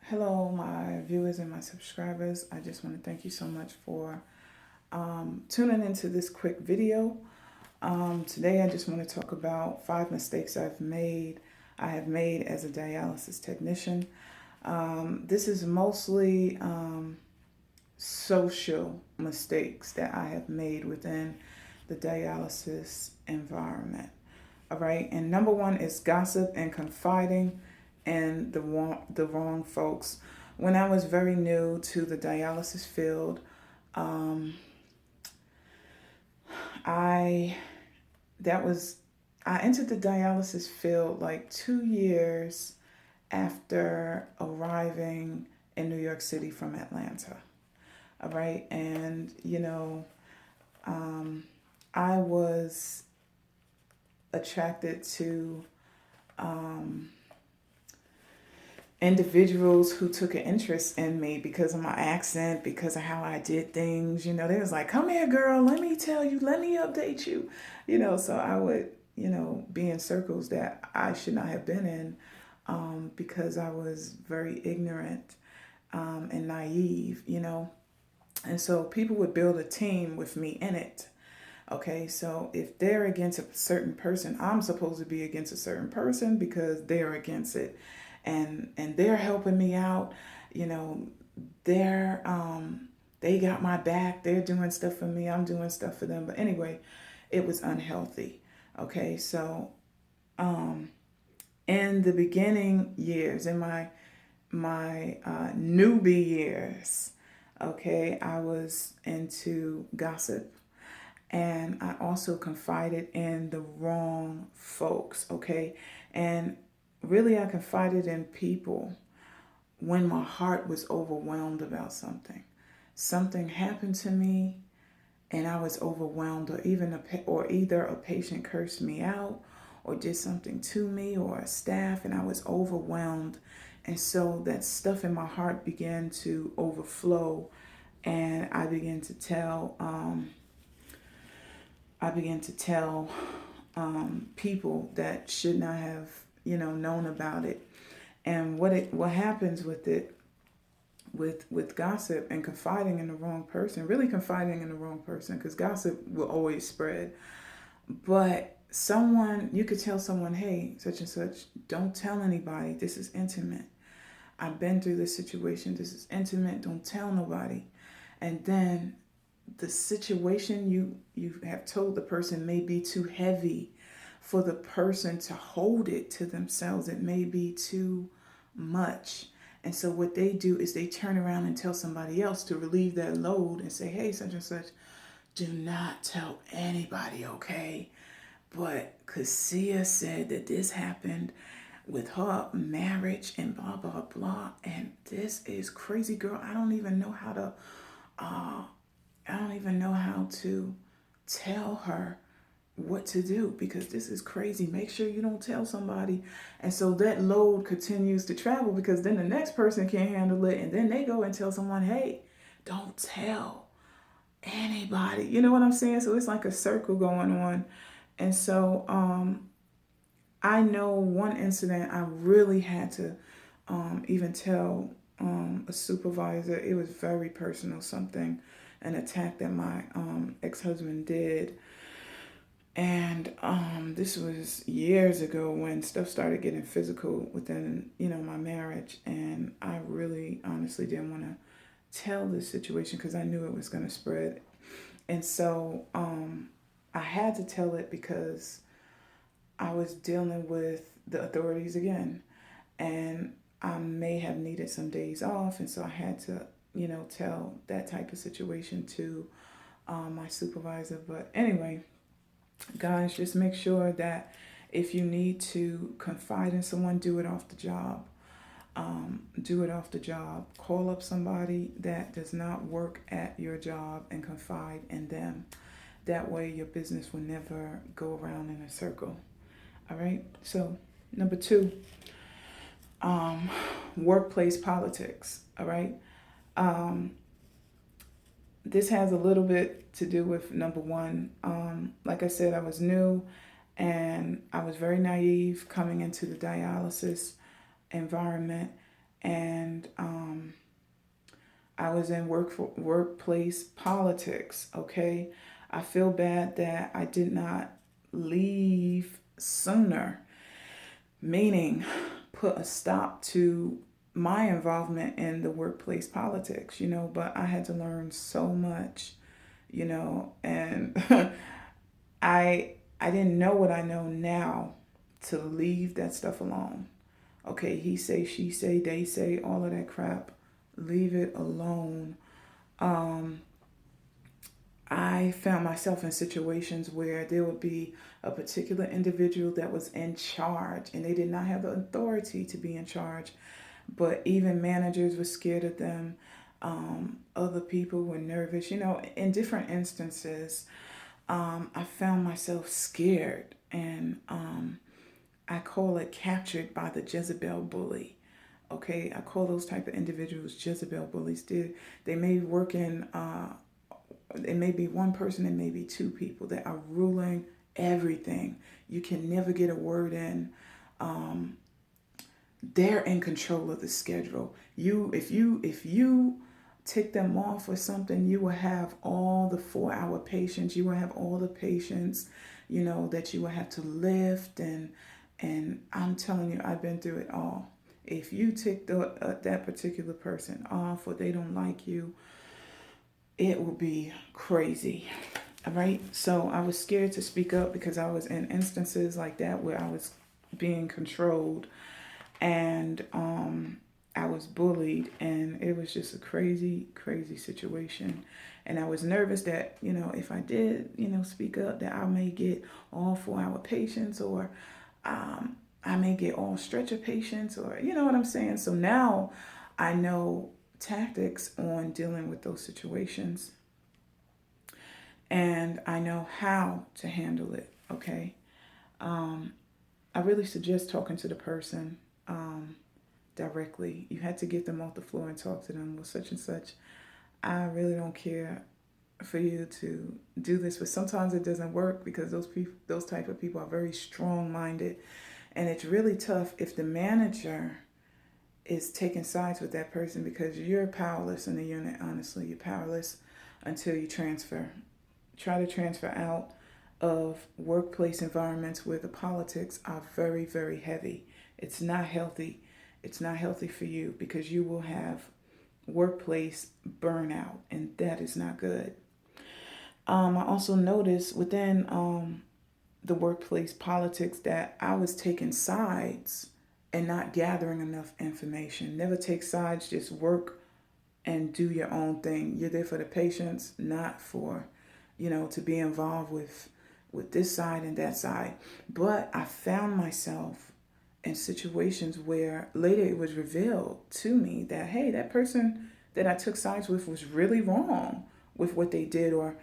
Hello, my viewers and my subscribers. I just want to thank you so much for tuning into this quick video. Today, I just want to talk about 5 mistakes I have made as a dialysis technician. This is mostly social mistakes that I have made within the dialysis environment. All right, and number one is gossip and confiding in the wrong folks. When I was very new to the dialysis field, um, I that was I entered the dialysis field like 2 years after arriving in New York City from Atlanta. All right, and um, I was attracted to um, individuals who took an interest in me because of my accent, because of how I did things. They was like, "Come here, girl. Let me tell you. Let me update you." So I would, be in circles that I should not have been in, because I was very ignorant and naive. And so people would build a team with me in it. Okay, so if they're against a certain person, I'm supposed to be against a certain person because they're against it, and they're helping me out. You know, they're they got my back. They're doing stuff for me. I'm doing stuff for them. But anyway, it was unhealthy. Okay, so um, in the beginning years, in my newbie years, okay, I was into gossip, and I also confided in the wrong folks, okay? And really, I confided in people when my heart was overwhelmed about something. Something happened to me, and I was overwhelmed, or either a patient cursed me out, or did something to me, or a staff, and I was overwhelmed. And so that stuff in my heart began to overflow, and I began to tell people that should not have, known about it. And what happens with it, with gossip and confiding in the wrong person, really confiding in the wrong person, because gossip will always spread. But you could tell someone, "Hey, such and such, don't tell anybody. This is intimate. I've been through this situation. This is intimate. Don't tell nobody." And then the situation you have told the person may be too heavy for the person to hold it to themselves. It may be too much. And so what they do is they turn around and tell somebody else to relieve that load and say, "Hey, such and such, do not tell anybody, okay? But Cassia said that this happened with her marriage and blah, blah, blah. And this is crazy, girl. Uh, I don't even know how to tell her what to do because this is crazy. Make sure you don't tell somebody." And so that load continues to travel because then the next person can't handle it. And then they go and tell someone, "Hey, don't tell anybody." You know what I'm saying? So it's like a circle going on. And so I know one incident I really had to even tell a supervisor. It was very personal, an attack that my ex-husband did. And this was years ago when stuff started getting physical within, my marriage. And I really honestly didn't want to tell this situation because I knew it was going to spread. And so I had to tell it because I was dealing with the authorities again. And I may have needed some days off. And so I had to, tell that type of situation to my supervisor. But anyway, guys, just make sure that if you need to confide in someone, do it off the job. Do it off the job. Call up somebody that does not work at your job and confide in them. That way your business will never go around in a circle. All right? So, number 2, workplace politics. All right? Um, this has a little bit to do with number 1. Like I said, I was new and I was very naive coming into the dialysis environment. And I was in workplace politics, okay? I feel bad that I did not leave sooner, meaning put a stop to my involvement in the workplace politics, but I had to learn so much, and I didn't know what I know now to leave that stuff alone. Okay, he say, she say, they say, all of that crap. Leave it alone. Um, I found myself in situations where there would be a particular individual that was in charge and they did not have the authority to be in charge. But even managers were scared of them. Other people were nervous. In different instances, I found myself scared, and I call it captured by the Jezebel Bully. Okay, I call those type of individuals Jezebel bullies. They may work in, it may be one person, it may be two people that are ruling everything. You can never get a word in. They're in control of the schedule. If you tick them off or something, you will have all the 4-hour patients. You will have all the patients, that you will have to lift, and I'm telling you, I've been through it all. If you tick that particular person off or they don't like you, it will be crazy. All right. So I was scared to speak up because I was in instances like that where I was being controlled, and I was bullied, and it was just a crazy, crazy situation. And I was nervous that, if I did, speak up, that I may get all 4-hour patients, or I may get all stretcher patients, or you know what I'm saying? So now I know tactics on dealing with those situations, and I know how to handle it, okay? I really suggest talking to the person directly. You had to get them off the floor and talk to them with such and such. I really don't care for you to do this, but sometimes it doesn't work because those type of people are very strong-minded, and it's really tough if the manager is taking sides with that person, because you're powerless in the unit. Honestly, you're powerless until you transfer. Try to transfer out of workplace environments where the politics are very, very heavy. It's not healthy. It's not healthy for you, because you will have workplace burnout, and that is not good. I also noticed within the workplace politics that I was taking sides and not gathering enough information. Never take sides, just work and do your own thing. You're there for the patients, not for, to be involved with this side and that side. But I found myself in situations where later it was revealed to me that, hey, that person that I took sides with was really wrong with what they did, or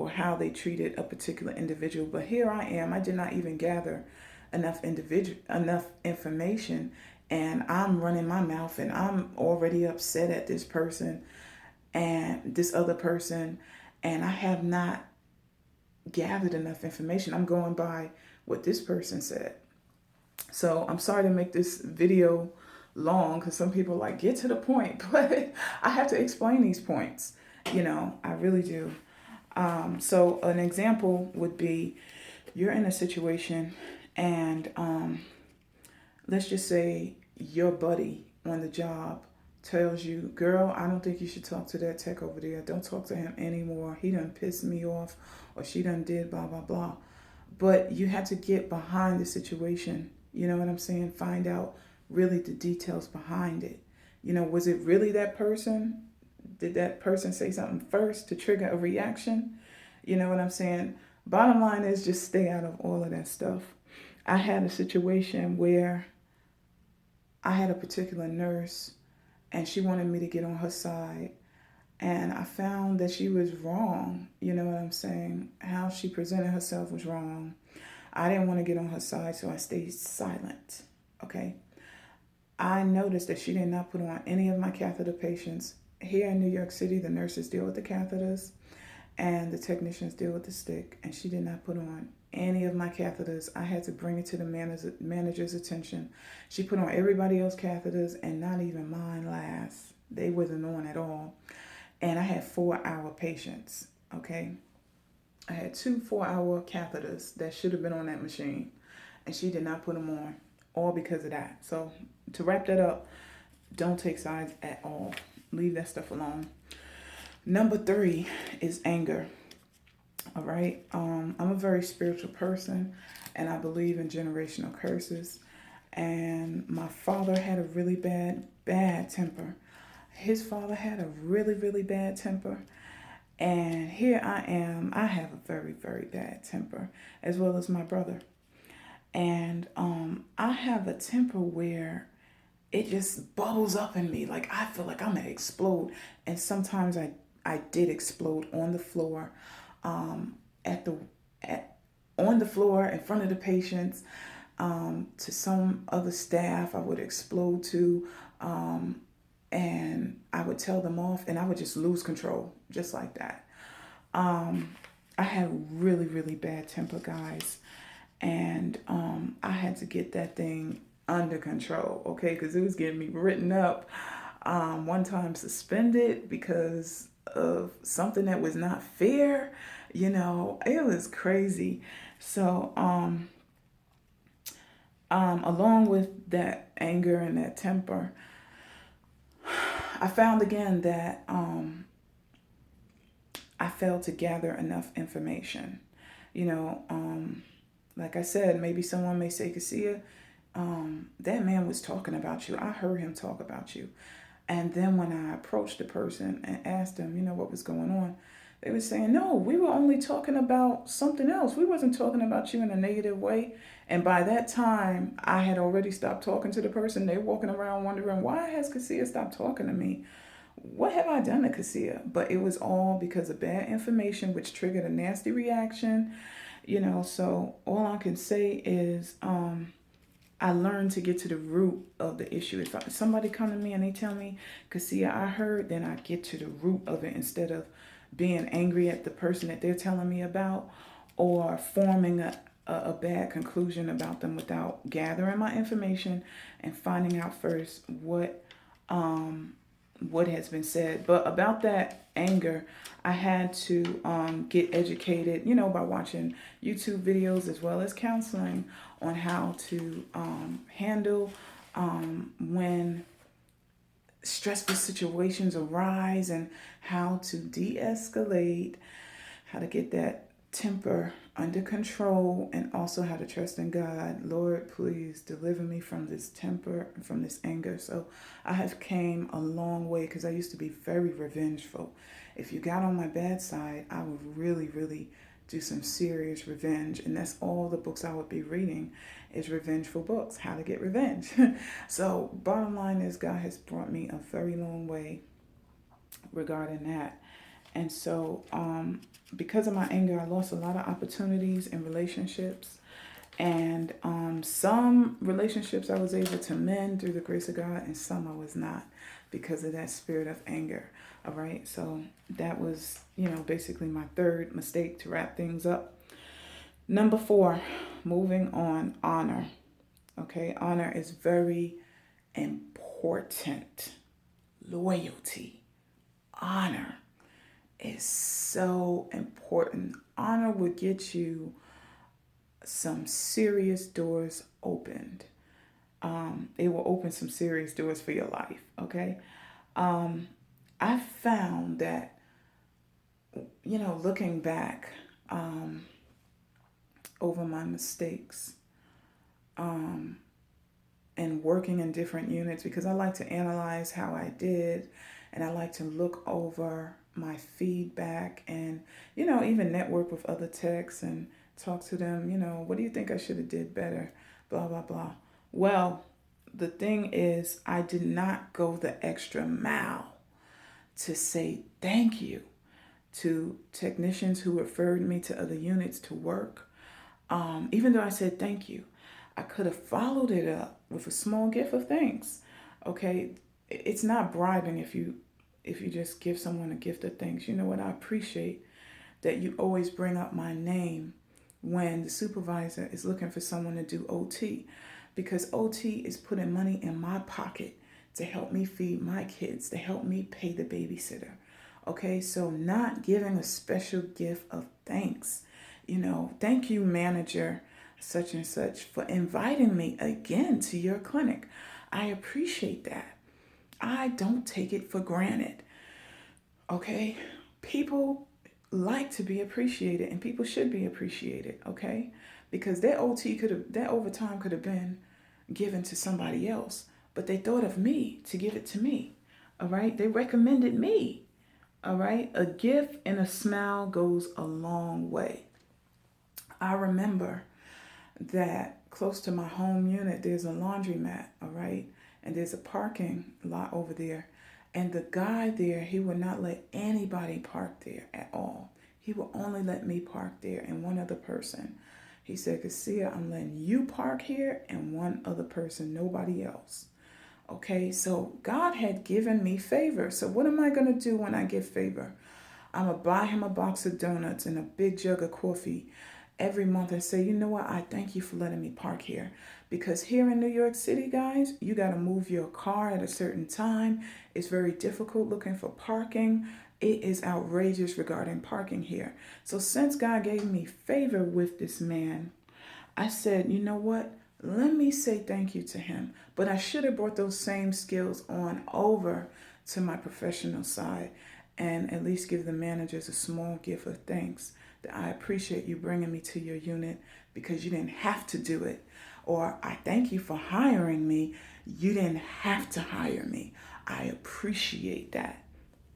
how they treated a particular individual. But here I am, I did not even gather enough information, and I'm running my mouth, and I'm already upset at this person and this other person, and I have not gathered enough information. I'm going by what this person said. So I'm sorry to make this video long, because some people like, get to the point, but I have to explain these points. I really do. So an example would be, you're in a situation, and let's just say your buddy on the job tells you, girl, I don't think you should talk to that tech over there. Don't talk to him anymore. He done pissed me off, or she done did blah, blah, blah. But you have to get behind the situation. You know what I'm saying? Find out really the details behind it. Was it really that person? Did that person say something first to trigger a reaction? You know what I'm saying? Bottom line is, just stay out of all of that stuff. I had a situation where I had a particular nurse, and she wanted me to get on her side. And I found that she was wrong. You know what I'm saying? How she presented herself was wrong. I didn't want to get on her side, so I stayed silent. Okay? I noticed that she did not put on any of my catheter patients. Here in New York City, the nurses deal with the catheters and the technicians deal with the stick. And she did not put on any of my catheters. I had to bring it to the manager's attention. She put on everybody else's catheters and not even mine last. They wasn't on at all. and I had 4-hour patients. Okay, I had 2 4-hour catheters that should have been on that machine, and she did not put them on, all because of that. So to wrap that up, don't take sides at all. Leave that stuff alone. Number 3 is anger. All right. I'm a very spiritual person, and I believe in generational curses. And my father had a really bad temper. His father had a really bad temper. And here I am. I have a very bad temper, as well as my brother. And I have a temper where it just bubbles up in me. Like I feel like I'm gonna explode. And sometimes I did explode on the floor, at the at on the floor in front of the patients. To some other staff, I would explode to, and I would tell them off, and I would just lose control, just like that. I had really bad temper, guys, and I had to get that thing under control, okay, because it was getting me written up. One time suspended because of something that was not fair. It was crazy. So, along with that anger and that temper, I found again that I failed to gather enough information. You know, like I said, maybe someone may say, Cassia, that man was talking about you. I heard him talk about you. And then when I approached the person and asked them, what was going on, they were saying, no, we were only talking about something else. We wasn't talking about you in a negative way. And by that time, I had already stopped talking to the person. They're walking around wondering, why has Cassia stopped talking to me? What have I done to Cassia? But it was all because of bad information, which triggered a nasty reaction. So all I can say is I learned to get to the root of the issue. If somebody come to me and they tell me, Cassia, I heard, then I get to the root of it instead of being angry at the person that they're telling me about, or forming a bad conclusion about them without gathering my information and finding out first what has been said. But about that anger, I had to get educated, by watching YouTube videos as well as counseling on how to handle when stressful situations arise, and how to de-escalate, how to get that temper under control, and also how to trust in God. Lord, please deliver me from this temper and from this anger. So I have came a long way, because I used to be very revengeful. If you got on my bad side, I would really do some serious revenge. And that's all the books I would be reading, is revengeful books, how to get revenge. So bottom line is, God has brought me a very long way regarding that. And so because of my anger, I lost a lot of opportunities in relationships. And some relationships I was able to mend through the grace of God, and some I was not, because of that spirit of anger. All right. So that was, basically my third mistake, to wrap things up. Number 4, moving on, honor. Okay. Honor is very important. Loyalty. Honor is so important. Honor will get you some serious doors opened. It will open some serious doors for your life. Okay. I found that, looking back over my mistakes, and working in different units, because I like to analyze how I did, and I like to look over my feedback, and even network with other techs and talk to them. What do you think I should have did better? Blah blah blah. Well, the thing is, I did not go the extra mile to say thank you to technicians who referred me to other units to work. Even though I said thank you, I could have followed it up with a small gift of thanks. Okay, it's not bribing if you just give someone a gift of thanks. You know what? I appreciate that you always bring up my name when the supervisor is looking for someone to do OT, because OT is putting money in my pocket to help me feed my kids, to help me pay the babysitter. Okay, so not giving a special gift of thanks. Thank you, manager, such and such, for inviting me again to your clinic. I appreciate that. I don't take it for granted. Okay, people like to be appreciated, and people should be appreciated. Okay, because that overtime could have been given to somebody else, but they thought of me to give it to me. All right, they recommended me. All right, a gift and a smile goes a long way. I remember that close to my home unit, there's a laundromat, all right? And there's a parking lot over there. And the guy there, he would not let anybody park there at all. He would only let me park there and one other person. He said, Cassia, I'm letting you park here and one other person, nobody else. Okay, so God had given me favor. So what am I going to do when I get favor? I'm going to buy him a box of donuts and a big jug of coffee every month and say, you know what, I thank you for letting me park here. Because here in New York City, guys, you got to move your car at a certain time. It's very difficult looking for parking. It is outrageous regarding parking here. So since God gave me favor with this man, I said, you know what? Let me say thank you to him. But I should have brought those same skills on over to my professional side and at least give the managers a small gift of thanks that I appreciate you bringing me to your unit because you didn't have to do it. Or I thank you for hiring me. You didn't have to hire me. I appreciate that.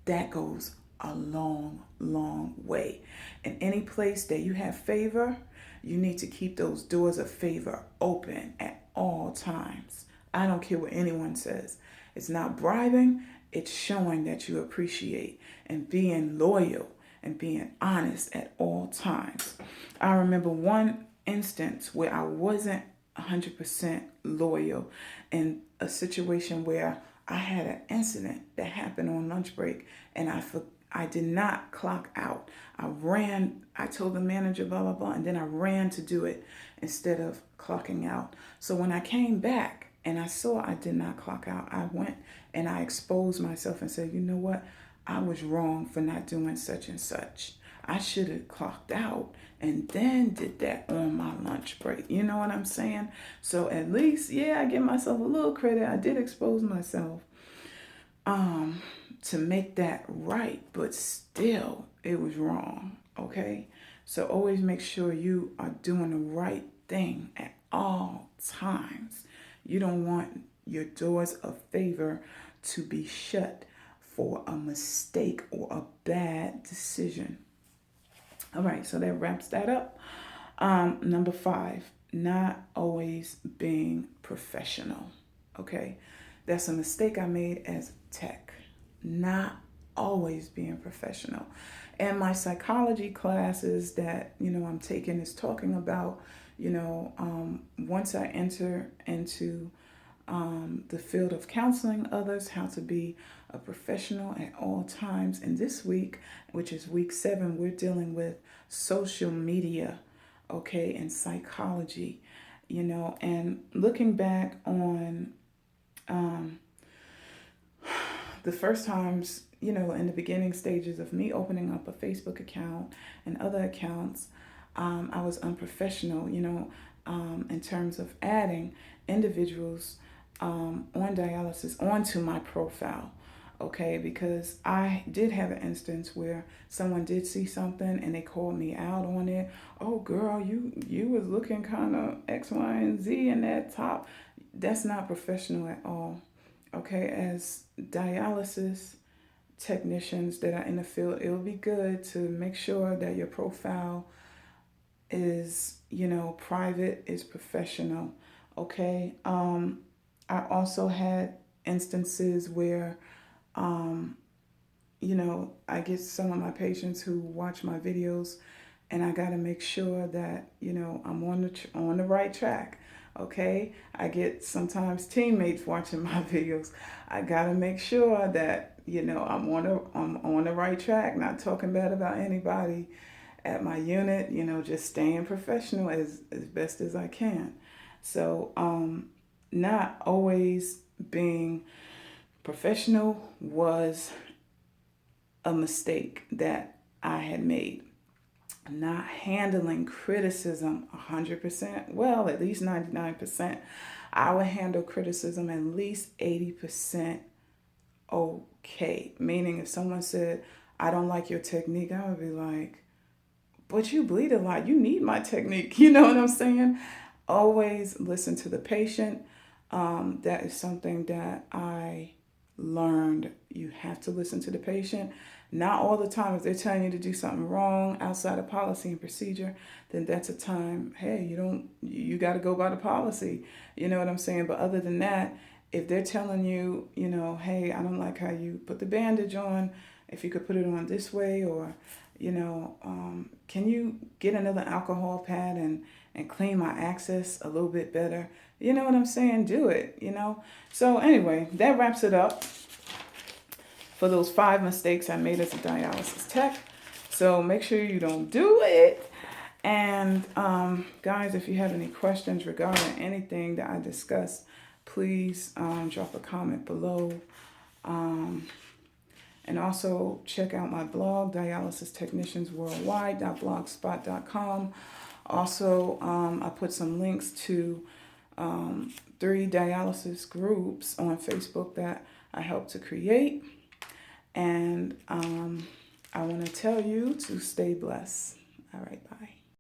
That goes a long, long way. In any place that you have favor, you need to keep those doors of favor open at all times. I don't care what anyone says. It's not bribing, it's showing that you appreciate and being loyal and being honest at all times. I remember one instance where I wasn't 100% loyal in a situation where I had an incident that happened on lunch break and I did not clock out. I told the manager blah, blah, blah, and then I ran to do it instead of clocking out. So when I came back and I saw I did not clock out, I went and I exposed myself and said, you know what? I was wrong for not doing such and such. I should have clocked out and then did that on my lunch break. You know what I'm saying? So at least, yeah, I give myself a little credit. I did expose myself to make that right, but still it was wrong. Okay? So always make sure you are doing the right thing at all times. You don't want your doors of favor to be shut for a mistake or a bad decision. All right, so that wraps that up. Number 5, not always being professional. Okay, that's a mistake I made as tech. Not always being professional. And my psychology classes that I'm taking is talking about once I enter into the field of counseling others, how to be a professional at all times. And this week, which is week 7, we're dealing with social media, okay, and psychology, and looking back on the first times, in the beginning stages of me opening up a Facebook account and other accounts, I was unprofessional, in terms of adding individuals on dialysis onto my profile. Okay, because I did have an instance where someone did see something and they called me out on it. Oh, girl, you was looking kind of X, Y, and Z in that top. That's not professional at all. Okay, as dialysis technicians that are in the field, it will be good to make sure that your profile is, private, is professional. Okay. I also had instances where, I get some of my patients who watch my videos, and I got to make sure that I'm on the right track. Okay, I get sometimes teammates watching my videos. I got to make sure that I'm on the right track, not talking bad about anybody at my unit. Just staying professional as best as I can. So not always being professional was a mistake that I had made. Not handling criticism 100%, well, at least 99%. I would handle criticism at least 80% okay. Meaning if someone said, I don't like your technique, I would be like, but you bleed a lot. You need my technique. You know what I'm saying? Always listen to the patient. That is something that I learned. You have to listen to the patient. Not all the time. If they're telling you to do something wrong outside of policy and procedure, then that's a time, hey, you got to go by the policy. You know what I'm saying? But other than that, if they're telling you, hey, I don't like how you put the bandage on, if you could put it on this way, or, can you get another alcohol pad and clean my access a little bit better? You know what I'm saying? Do it, So anyway, that wraps it up for those 5 mistakes I made as a dialysis tech. So make sure you don't do it. And guys, if you have any questions regarding anything that I discussed, please drop a comment below. And also check out my blog, dialysistechniciansworldwide.blogspot.com. Also, I put some links to 3 dialysis groups on Facebook that I helped to create. And I want to tell you to stay blessed. All right, bye.